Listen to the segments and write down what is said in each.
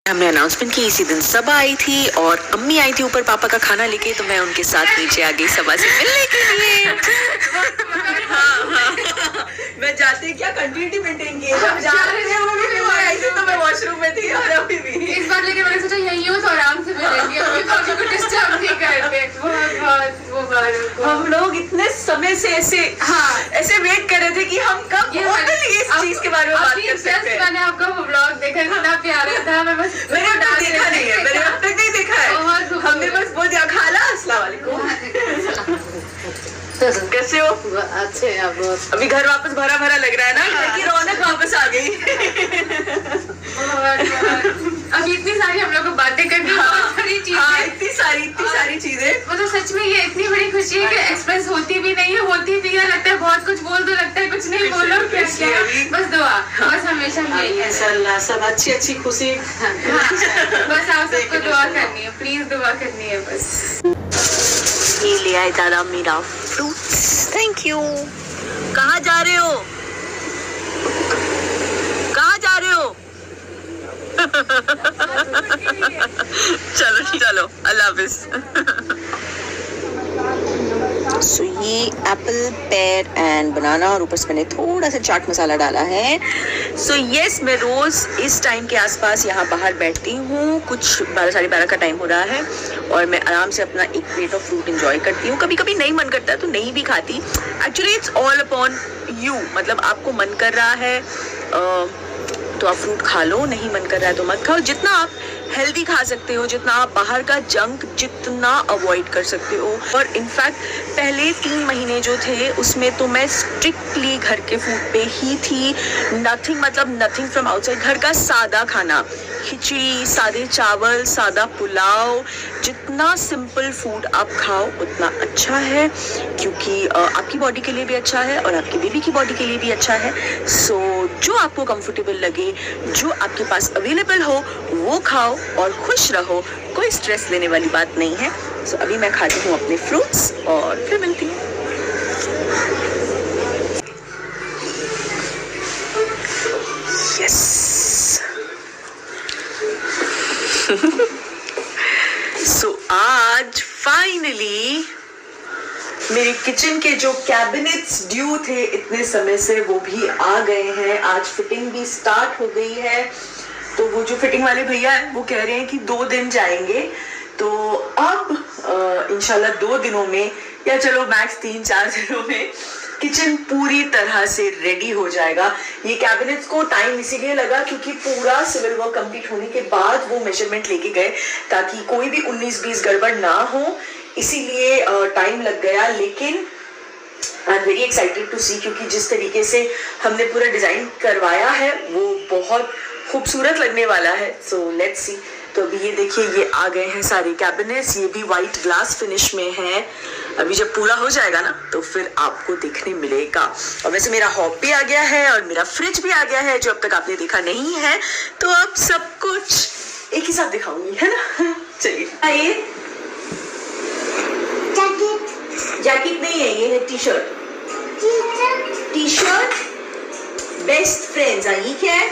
हमने अनाउंसमेंट की, इसी दिन सबा आई थी और अम्मी आई थी ऊपर पापा का खाना लेके, तो मैं उनके साथ नीचे आ गई सबा से मिलने के लिए। मैं जाते क्या कंटिन्यूटी मेंटेन की, जब जा रहे थे वो भी मैं आई थी तो मैं वॉशरूम में थी और अभी भी इस बार लेके मैंने सोचा यहीं हो तो आराम से मिलेंगे, अभी पापा को डिस्टर्ब नहीं करते। बहुत हम लोग इतने समय से ऐसे वेट कर रहे थे कि हम कब इस चीज के बारे में बात कर सकते हैं। मैंने आपका वो व्लॉग देखा, इतना प्यारा था। मैं बस मैंने अब तक देखा नहीं है, मैंने अब तक नहीं देखा है। हमने बस बोल दिया खाला अस्सलाम वालेकुम। कैसे हो? अच्छे हैं बहुत। अभी घर वापस भरा भरा लग रहा है ना, घर की रौनक वापस आ गई। अभी इतनी सारी हम लोग को बातें करनी, बहुत सारी चीजें, इतनी सारी चीजें। मतलब सच में ये इतनी बड़ी खुशी है कि एक्सप्रेस होती भी नहीं है, होती भी है, लगता है बहुत कुछ बोल दो, लगता है कुछ नहीं बोलो। बस दुआ, बस हमेशा यही है। इंशाल्लाह सब अच्छी खुशी। बस आप सबको दुआ करनी है, प्लीज दुआ करनी है बस। ये ले आए दादा मेरा फ्रूट्स, थैंक यू। कहाँ जा रहे हो? कहाँ जा रहे हो? चलो अल्लाह हाफिज। सो ये एप्पल, पेयर एंड बनाना और ऊपर से मैंने थोड़ा सा चाट मसाला डाला है। सो यस, मैं रोज़ इस टाइम के आसपास यहाँ बाहर बैठती हूँ। कुछ 12 साढ़े 12 का टाइम हो रहा है और मैं आराम से अपना एक प्लेट ऑफ फ्रूट एंजॉय करती हूँ। कभी कभी नहीं मन करता है तो नहीं भी खाती। Actually it's all upon you, मतलब आपको मन कर रहा है तो आप फ्रूट खा लो, नहीं मन कर रहा है तो मत खाओ। जितना आप हेल्दी खा सकते हो, जितना आप बाहर का जंक जितना अवॉइड कर सकते हो। और इनफैक्ट पहले 3 महीने जो थे उसमें तो मैं स्ट्रिक्टली घर के फूड पे ही थी। Nothing from outside. घर का सादा खाना, खिचड़ी, सादे चावल, सादा पुलाव, जितना सिंपल फूड आप खाओ उतना अच्छा है, क्योंकि आपकी बॉडी के लिए भी अच्छा है और आपकी बेबी की बॉडी के लिए भी अच्छा है। सो जो आपको कंफर्टेबल लगे, जो आपके पास अवेलेबल हो वो खाओ और खुश रहो, कोई स्ट्रेस लेने वाली बात नहीं है। सो अभी मैं खाती हूँ अपने फ्रूट्स और फिर मिलती हूँ। यस। सो आज फाइनली मेरे किचन के जो कैबिनेट्स ड्यू थे इतने समय से वो भी आ गए हैं। आज फिटिंग भी स्टार्ट हो गई है। तो वो जो फिटिंग वाले भैया हैं वो कह रहे हैं कि 2 दिन जाएंगे, तो अब इंशाल्लाह 2 दिनों में या चलो मैक्स 3-4 दिनों में किचन पूरी तरह से रेडी हो जाएगा। ये कैबिनेट्स को टाइम इसीलिए लगा क्योंकि पूरा सिविल वर्क कंप्लीट होने के बाद वो मेजरमेंट लेके गए ताकि कोई भी 19-20 गड़बड़ ना हो, इसीलिए टाइम लग गया। लेकिन I am very excited to see, क्योंकि जिस तरीके से हमने पूरा डिजाइन करवाया है वो बहुत खूबसूरत लगने वाला है। So let's see. तो अभी ये देखिए, ये आ गए हैं सारे कैबिनेट्स, ये भी वाइट ग्लास फिनिश में है। अभी जब पूरा हो जाएगा ना तो फिर आपको देखने मिलेगा। और वैसे मेरा हॉब भी आ गया है और मेरा फ्रिज भी आ गया है जो अब तक आपने देखा नहीं है, तो अब सब कुछ एक ही साथ दिखाऊंगी, है ना। चलिए आइए। जैकेट नहीं है, ये है टी-शर्ट। Best friends. ये क्या है?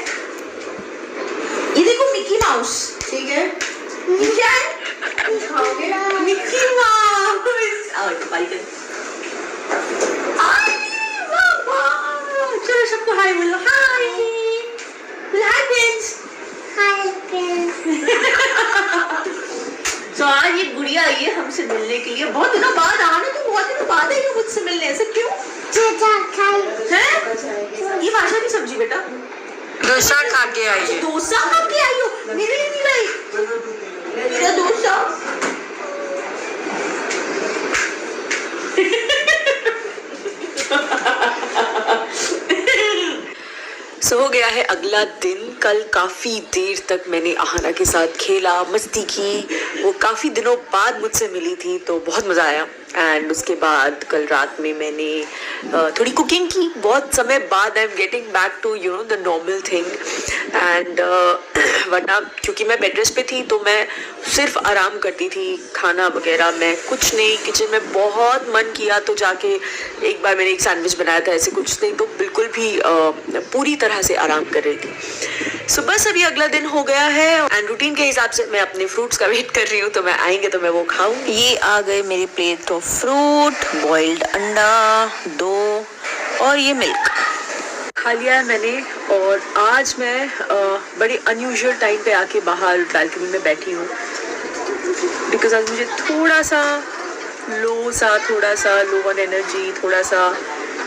ये देखो मिकी माउस, ठीक है। ये क्या है? Mickey mouse. चलो सबको हाय बोलो। Hi friends. तो आज ये गुड़िया आई है हमसे मिलने के लिए। बहुत दिनों बाद आना, तो बहुत दिनों बाद आई हो मुझसे मिलने, ऐसे क्यों? ये बादशाह की सब्जी बेटा, डोसा खा के आई है। डोसा खा के आई हो? मेरे लिए नहीं लाई मेरा डोसा। सो हो गया है अगला दिन। कल काफ़ी देर तक मैंने आहाना के साथ खेला, मस्ती की। वो काफ़ी दिनों बाद मुझसे मिली थी तो बहुत मज़ा आया। एंड उसके बाद कल रात में मैंने थोड़ी कुकिंग की। बहुत समय बाद I am getting back to the normal thing. And वरना क्योंकि मैं बेड रेस्ट पे थी तो मैं सिर्फ आराम करती थी, खाना वगैरह मैं कुछ नहीं। किचन में बहुत मन किया तो जाके एक बार मैंने एक सैंडविच बनाया था, ऐसे कुछ नहीं तो बिल्कुल भी पूरी तरह से आराम कर रही थी। सो बस अभी अगला दिन हो गया है एंड रूटीन के हिसाब से मैं अपने फ्रूट्स का वेट कर रही हूँ, तो मैं आएंगे तो मैं वो खाऊंगी। ये आ गए मेरी प्लेट ऑफ फ्रूट, बॉइल्ड अंडा, दो और ये मिल्क खा लिया है मैंने। और आज मैं बड़े अनयूजुअल टाइम पे आके बाहर बैल्कनी में बैठी हूँ, बिकॉज आज मुझे थोड़ा सा लो ऑन एनर्जी, थोड़ा सा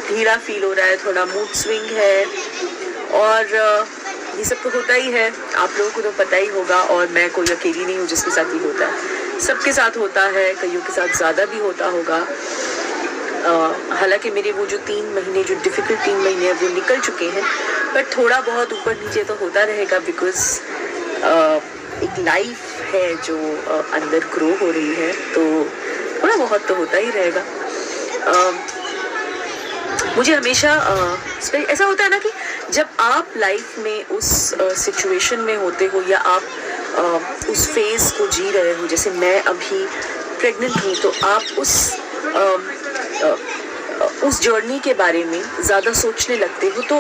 धीरा फील हो रहा है, थोड़ा मूड स्विंग है। और ये सब तो होता ही है, आप लोगों को तो पता ही होगा, और मैं कोई अकेली नहीं हूँ जिसके साथ ये होता है, सबके साथ होता है, कईयों के साथ ज़्यादा भी होता होगा। हालांकि मेरे वो जो 3 महीने जो डिफ़िकल्ट 3 महीने हैं वो निकल चुके हैं, बट थोड़ा बहुत ऊपर नीचे तो होता रहेगा, बिकॉज एक लाइफ है जो अंदर ग्रो हो रही है, तो थोड़ा बहुत तो होता ही रहेगा। मुझे हमेशा ऐसा होता है ना कि जब आप लाइफ में उस सिचुएशन में होते हो या आप उस फेज़ को जी रहे हो, जैसे मैं अभी प्रेग्नेंट हूँ, तो आप उस जर्नी के बारे में ज़्यादा सोचने लगते हो। तो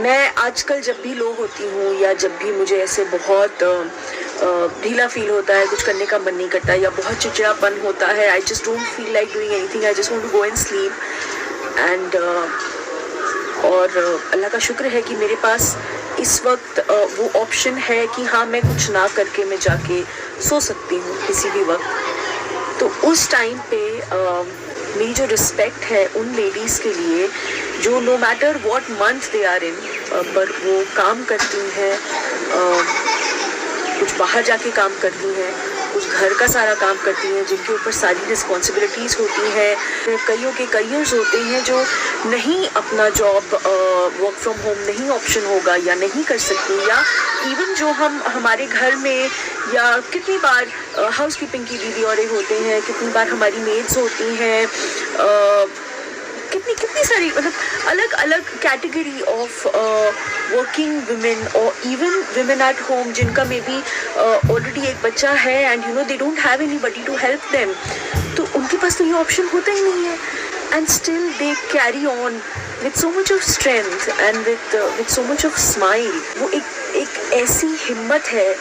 मैं आजकल जब भी लो होती हूँ या जब भी मुझे ऐसे बहुत ढीला फील होता है, कुछ करने का मन नहीं करता या बहुत चिड़चिड़ापन होता है, I just don't feel like doing anything, I just want to go and sleep and और अल्लाह का शुक्र है कि मेरे पास इस वक्त वो ऑप्शन है कि हाँ, मैं कुछ ना करके मैं जाके सो सकती हूँ किसी भी वक्त। तो उस टाइम पे मेरी जो रिस्पेक्ट है उन लेडीज़ के लिए जो no matter what month they are in, पर वो काम करती हैं, कुछ बाहर जाके काम करती हैं, कुछ घर का सारा काम करती हैं, जिनके ऊपर सारी रिस्पॉन्सिबिलिटीज़ होती हैं। कईयों के करियर्स होते हैं जो नहीं अपना जॉब वर्क फ्रॉम होम नहीं ऑप्शन होगा या नहीं कर सकती, या इवन जो हमारे घर में या कितनी बार हाउस कीपिंग की दीदी और होते हैं, कितनी बार हमारी मेड्स होती हैं, कितनी सारी मतलब अलग अलग कैटेगरी ऑफ वर्किंग वुमेन और इवन वुमेन एट होम जिनका मे बी ऑलरेडी एक बच्चा है and you know they don't have anybody to help them, तो उनके पास तो ये ऑप्शन होता ही नहीं है and still they carry on with so much of strength and with so much of smile. वो एक ऐसी हिम्मत है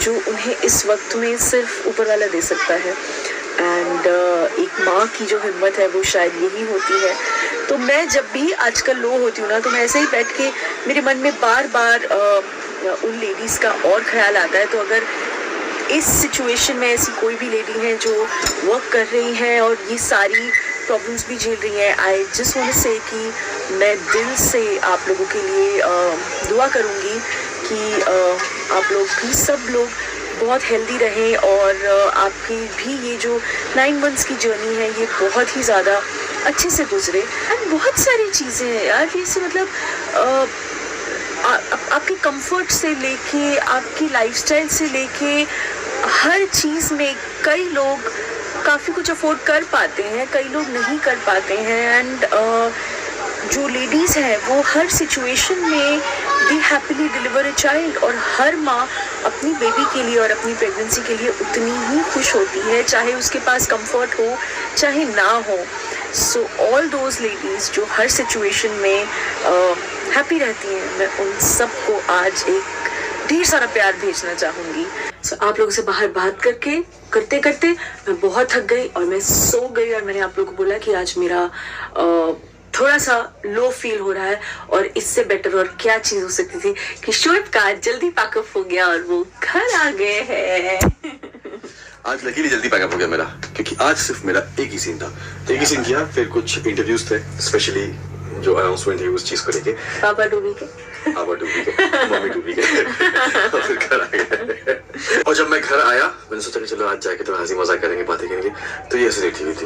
जो उन्हें इस वक्त में सिर्फ ऊपर वाला दे सकता है एंड एक माँ की जो हिम्मत है वो शायद यही होती है। तो मैं जब भी आजकल लो होती हूँ ना, तो मैं ऐसे ही बैठ के मेरे मन में बार बार उन लेडीज़ का और ख्याल आता है। तो अगर इस सिचुएशन में ऐसी कोई भी लेडी है जो वर्क कर रही है और ये सारी प्रॉब्लम्स भी झेल रही हैं, आई जस्ट वांट टू से कि मैं दिल से आप लोगों के लिए दुआ करूँगी कि आप लोग भी सब लोग बहुत हेल्दी रहें और आपकी भी ये जो 9 मंथ्स की जर्नी है ये बहुत ही ज़्यादा अच्छे से गुजरे। एंड बहुत सारी चीज़ें हैं यार, जैसे मतलब आपके कंफर्ट से लेके आपकी लाइफस्टाइल से लेके हर चीज़ में कई लोग काफ़ी कुछ अफोर्ड कर पाते हैं, कई लोग नहीं कर पाते हैं एंड जो लेडीज़ हैं वो हर सिचुएशन में दे हैप्पीली डिलीवर अ चाइल्ड, और हर माँ अपनी बेबी के लिए और अपनी प्रेगनेंसी के लिए उतनी ही खुश होती है, चाहे उसके पास कंफर्ट हो चाहे ना हो। सो ऑल दोज लेडीज़ जो हर सिचुएशन में हैप्पी रहती हैं, मैं उन सबको आज एक ढेर सारा प्यार भेजना चाहूँगी। सो आप लोगों से बाहर बात करते करते मैं बहुत थक गई और मैं सो गई, और मैंने आप लोगों को बोला कि आज मेरा थोड़ा सा लो फील हो रहा है, और इससे बेटर और क्या चीज़ हो सकती थी कि शोएब का जल्दी पैकअप हो गया और वो घर आ गए हैं। आज लकीली जल्दी पैकअप हो गया मेरा, क्योंकि आज सिर्फ मेरा एक ही सीन था, एक ही सीन किया, फिर कुछ इंटरव्यूज थे, स्पेशली जो अनाउंसमेंट थी उस चीज को लेके, पापा डूबी के मम्मी डूबी के और फिर घर आ गए। और जब मैं घर आया मैंने सोचा कि चलो आज जाके थोड़ा हंसी मजाक करेंगे, बातें करेंगे, तो ये ऐसे लेटी हुई थी,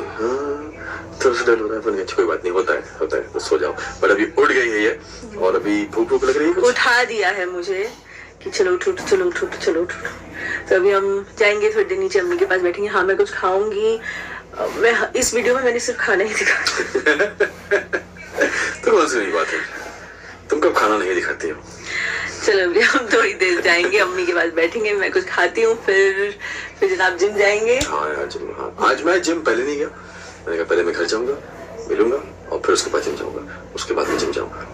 थोड़ा सा डर हो रहा है, कोई बात नहीं, होता है तो सो जाओ। पर अभी उठ गई है ये और अभी भूख लग रही है, उठा दिया है मुझे कि चलो उठो। तो अभी हम जाएंगे थोड़ी देर नीचे, अम्मी के पास बैठेंगे। हाँ, मैं कुछ खाऊंगी। मैं इस वीडियो में मैंने सिर्फ खाना ही दिखाया। तो कौन सी नई बात है, तुम कब खाना नहीं दिखाती हो? चलो अभी हम थोड़ी देर जाएंगे, अम्मी के पास बैठेंगे, मैं कुछ खाती हूँ, फिर जनाब जिम जाएंगे। हाँ यार जिम, हाँ आज मैं जिम पहले नहीं गया, मैंने कहा पहले मैं घर जाऊंगा, मिलूंगा और फिर उसके बाद जिम जाऊंगा, उसके बाद मैं जिम जाऊंगा।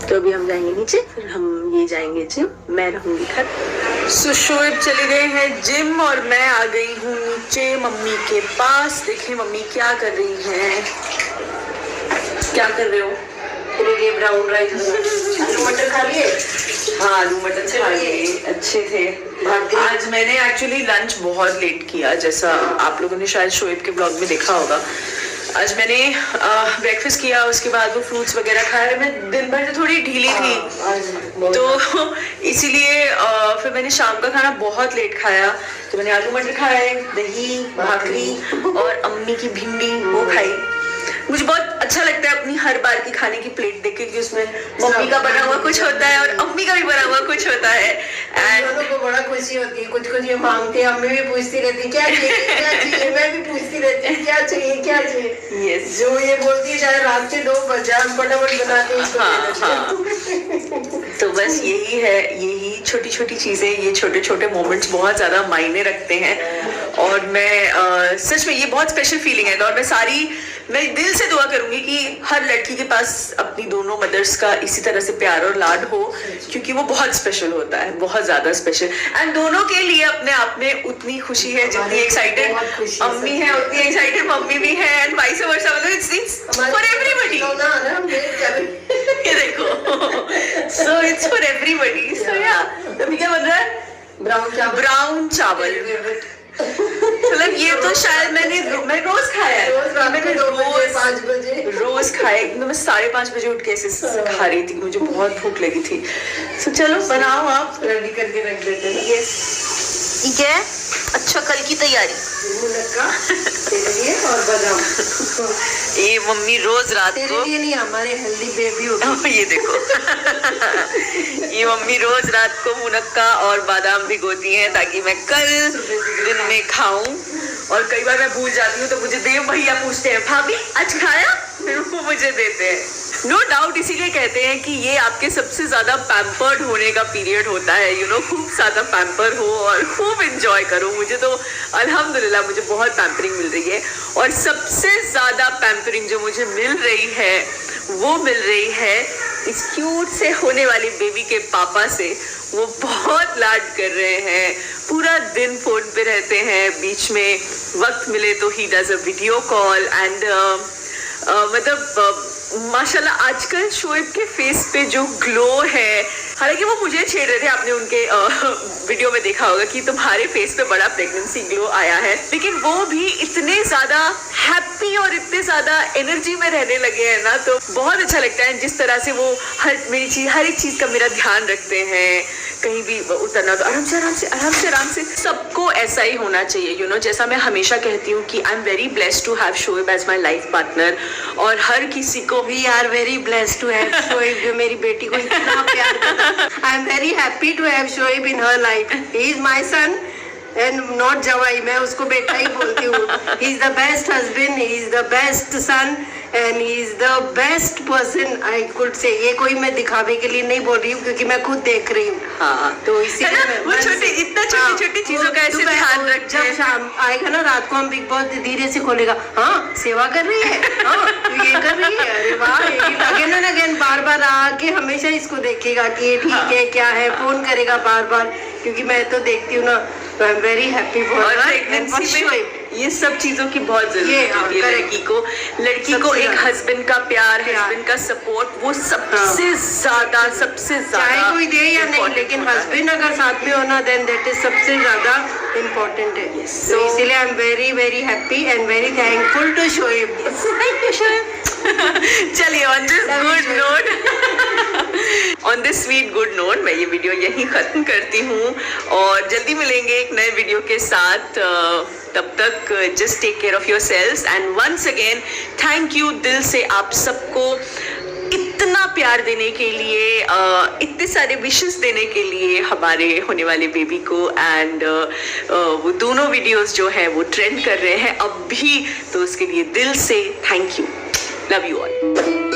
तो अभी हम जाएंगे नीचे, फिर हम ये जाएंगे जिम, मैं रहूंगी घर। सो शोएब चले गए हैं जिम और मैं आ गई हूँ नीचे मम्मी के पास। देखें मम्मी क्या कर रही हैं। क्या कर रहे हो? मेरे लिए ब्राउन राइस, आलू मटर खा लिए? हाँ आलू मटर खा लिए, अच्छे थे। आज मैंने एक्चुअली लंच बहुत लेट किया, जैसा आप लोगों ने शायद शोएब के ब्लॉग में देखा होगा। आज मैंने ब्रेकफास्ट किया, उसके बाद वो फ्रूट्स वगैरह खाए। मैं दिन भर तो थोड़ी ढीली थी तो इसीलिए फिर मैंने शाम का खाना बहुत लेट खाया। तो मैंने आलू मटर खाए, दही, भाकरी और अम्मी की भिंडी वो खाई। मुझे बहुत अच्छा लगता है अपनी हर बार की खाने की प्लेट देख के कि उसमें मम्मी का बना हुआ कुछ होता है और अम्मी का भी बना हुआ कुछ होता है। दोनों को बड़ा खुशी होती है, कुछ ये मांगते हैं, अम्मी भी पूछती रहती क्या चाहिए, मैं भी पूछती रहती क्या चाहिए। यस जो ये बोलती है चाहे रात के 2 बजे हम फटाफट बनाते हैं तो बस यही है, यही छोटी छोटी चीजें, ये छोटे छोटे मोमेंट्स बहुत ज्यादा मायने रखते हैं। और मैं सच में ये बहुत स्पेशल फीलिंग है और मैं दिल से दुआ करूंगी कि हर लड़की के पास अपनी दोनों मदर्स का इसी तरह से प्यार और लाड हो, क्योंकि वो बहुत स्पेशल होता है, बहुत ज्यादा स्पेशल। एंड दोनों के लिए अपने आप में उतनी खुशी है, जितनी एक्साइटेड अम्मी है उतनी एक्साइटेड मम्मी भी है, एंड वाइस वर्सा। मतलब इट्स फॉर एवरीबॉडी। ये देखो, सो इट्स फॉर एवरीबॉडी। सो या अभी क्या बन रहा है? ब्राउन चावल। मतलब ये तो शायद मैं रोज खाया है, मैंने रोज खाया। मैं 5:30 बजे उठ के ऐसे खा रही थी, मुझे बहुत भूख लगी थी। तो चलो बनाओ, आप रेडी करके रख देते हैं। यस ठीक है, अच्छा कल की तैयारी और बादाम ये मम्मी रोज रात को, ये नहीं हमारे हेल्दी बेबी होगी। ये देखो ये मम्मी रोज रात को मुनक्का और बादाम भिगोती हैं ताकि मैं कल दिन में खाऊं। और कई बार मैं भूल जाती हूँ तो मुझे देव भैया पूछते हैं भाभी आज खाया, फिर वो मुझे देते हैं। नो डाउट इसीलिए कहते हैं कि ये आपके सबसे ज्यादा पैम्पर्ड होने का पीरियड होता है। यू नो, खूब ज्यादा पैम्पर हो और खूब एंजॉय करो। मुझे तो अल्हम्दुलिल्लाह मुझे बहुत पैम्परिंग मिल रही है, और सबसे ज्यादा पैम्परिंग जो मुझे मिल रही है वो मिल रही है इस क्यूट से होने वाली बेबी के पापा से। वो बहुत लाड कर रहे हैं, पूरा दिन फोन पे रहते हैं, बीच में वक्त मिले तो he does a video call. And मतलब माशाल्लाह आजकल शोएब के फेस पे जो ग्लो है, हालांकि वो मुझे छेड़ रहे थे, आपने उनके वीडियो में देखा होगा कि तुम्हारे फेस पे बड़ा प्रेगनेंसी ग्लो आया है, लेकिन वो भी इतने ज्यादा हैप्पी और इतने ज्यादा एनर्जी में रहने लगे हैं ना, तो बहुत अच्छा लगता है। जिस तरह से वो हर एक चीज का मेरा ध्यान रखते हैं, कहीं भी उतरना तो आराम से सबको ऐसा ही होना चाहिए। यू नो, जैसा मैं हमेशा कहती हूँ कि I am very blessed to have Shoaib as my life partner, और हर किसी को we are very blessed to have Shoaib, जो मेरी बेटी को इतना प्यार करता है। I am very happy to have Shoaib in her life. He is my son and not जवाई, मैं उसको बेटा ही बोलती हूँ। He is the best husband, he is the best son and he is the best person I could say. ये कोई मैं दिखावे के लिए नहीं बोल रही हूँ, क्योंकि मैं खुद देख रही हूँ। हाँ, तो इसीलिए वो छोटी चीजों का ऐसे ध्यान रख। जब शाम आएगा ना, रात को हम बिग बॉस धीरे से खोलेगा, हाँ सेवा कर रही है, हाँ ये कर रही है, अरे वाह। अगेन एंड अगेन बार बार आके हमेशा इसको देखेगा कि ये ठीक है क्या है, फोन करेगा बार बार, क्योंकि मैं तो देखती हूँ ना, तो आई एम वेरी हैप्पी फॉर ये सब चीजों की बहुत जरूरत होती है लड़की को एक हस्बैंड का प्यार, हस्बैंड का सपोर्ट, वो सबसे ज्यादा चाहे कोई दे या नहीं, लेकिन हस्बैंड अगर साथ में होना देन दैट इज सबसे ज्यादा इम्पोर्टेंट है। तो इसीलिए I am very very happy and very thankful to Shoaib. चलिए on this sweet good note मैं ये वीडियो यहीं खत्म करती हूँ, और जल्दी मिलेंगे एक नए वीडियो के साथ। तब तक just take care of yourselves, and once again thank you दिल से आप सबको इतना प्यार देने के लिए, इतने सारे विशेस देने के लिए हमारे होने वाले बेबी को। एंड वो दोनों वीडियोस जो है वो ट्रेंड कर रहे हैं अब भी, तो उसके लिए दिल से thank you. Love you all.